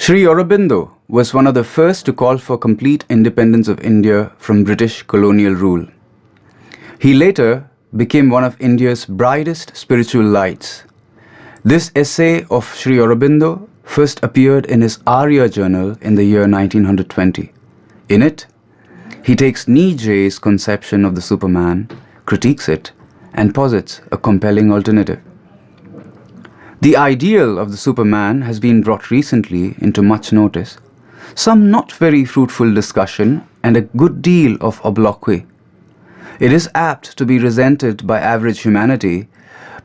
Sri Aurobindo was one of the first to call for complete independence of India from British colonial rule. He later became one of India's brightest spiritual lights. This essay of Sri Aurobindo first appeared in his Arya Journal in the year 1920. In it, he takes Nietzsche's conception of the Superman, critiques it, and posits a compelling alternative. The ideal of the Superman has been brought recently into much notice, some not very fruitful discussion, and a good deal of obloquy. It is apt to be resented by average humanity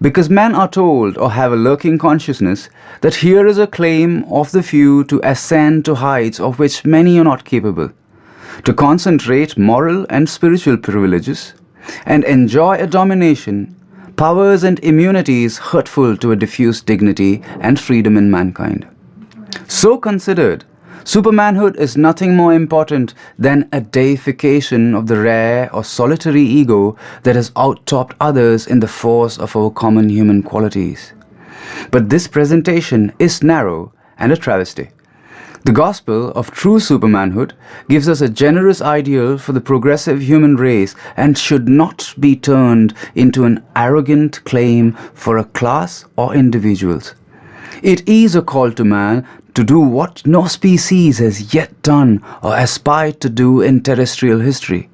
because men are told or have a lurking consciousness that here is a claim of the few to ascend to heights of which many are not capable, to concentrate moral and spiritual privileges, and enjoy a domination, powers and immunities hurtful to a diffuse dignity and freedom in mankind. So considered, supermanhood is nothing more important than a deification of the rare or solitary ego that has out-topped others in the force of our common human qualities. But this presentation is narrow and a travesty. The gospel of true supermanhood gives us a generous ideal for the progressive human race and should not be turned into an arrogant claim for a class or individuals. It is a call to man to do what no species has yet done or aspired to do in terrestrial history.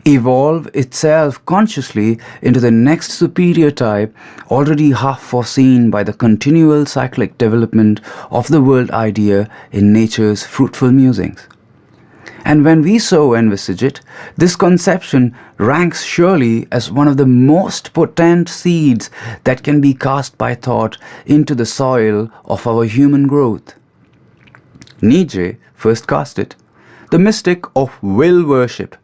Evolve itself consciously into the next superior type already half foreseen by the continual cyclic development of the world idea in nature's fruitful musings. And when we so envisage it, this conception ranks surely as one of the most potent seeds that can be cast by thought into the soil of our human growth. Nietzsche first cast it, the mystic of will worship,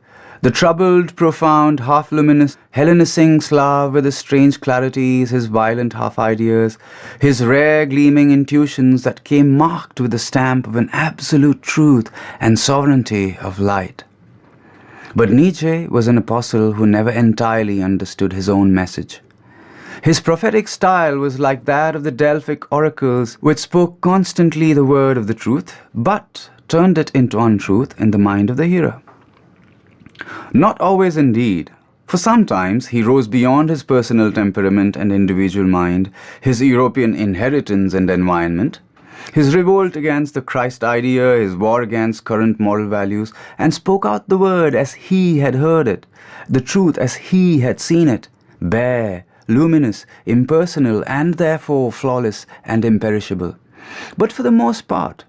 the troubled, profound, half-luminous, Hellenising Slav with his strange clarities, his violent half-ideas, his rare gleaming intuitions that came marked with the stamp of an absolute truth and sovereignty of light. But Nietzsche was an apostle who never entirely understood his own message. His prophetic style was like that of the Delphic oracles, which spoke constantly the word of the truth, but turned it into untruth in the mind of the hearer. Not always indeed, for sometimes he rose beyond his personal temperament and individual mind, his European inheritance and environment, his revolt against the Christ idea, his war against current moral values, and spoke out the word as he had heard it, the truth as he had seen it, bare, luminous, impersonal, and therefore flawless and imperishable. But for the most part,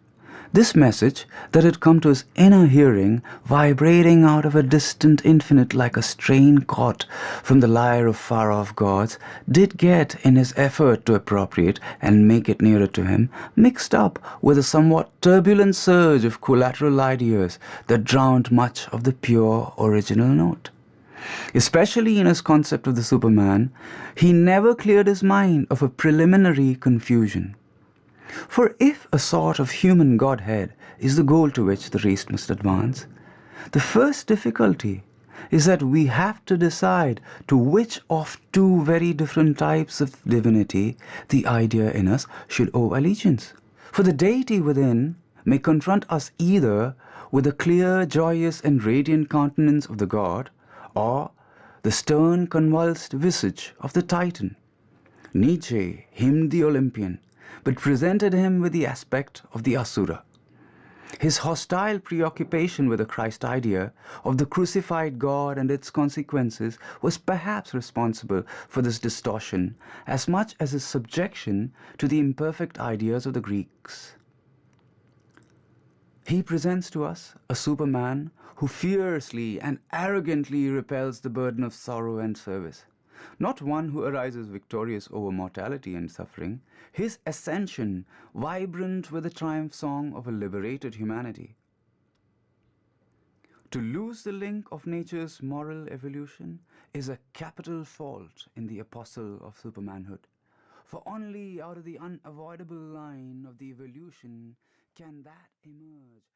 this message that had come to his inner hearing, vibrating out of a distant infinite like a strain caught from the lyre of far-off gods, did get, in his effort to appropriate and make it nearer to him, mixed up with a somewhat turbulent surge of collateral ideas that drowned much of the pure original note. Especially in his concept of the Superman, he never cleared his mind of a preliminary confusion. For if a sort of human godhead is the goal to which the race must advance, the first difficulty is that we have to decide to which of two very different types of divinity the idea in us should owe allegiance. For the deity within may confront us either with the clear, joyous, and radiant countenance of the god, or the stern, convulsed visage of the Titan. Nietzsche hymned the Olympian, but presented him with the aspect of the Asura. His hostile preoccupation with the Christ idea of the crucified God and its consequences was perhaps responsible for this distortion as much as his subjection to the imperfect ideas of the Greeks. He presents to us a Superman who fiercely and arrogantly repels the burden of sorrow and service. Not one who arises victorious over mortality and suffering, his ascension vibrant with the triumph song of a liberated humanity. To lose the link of nature's moral evolution is a capital fault in the apostle of supermanhood, for only out of the unavoidable line of the evolution can that emerge.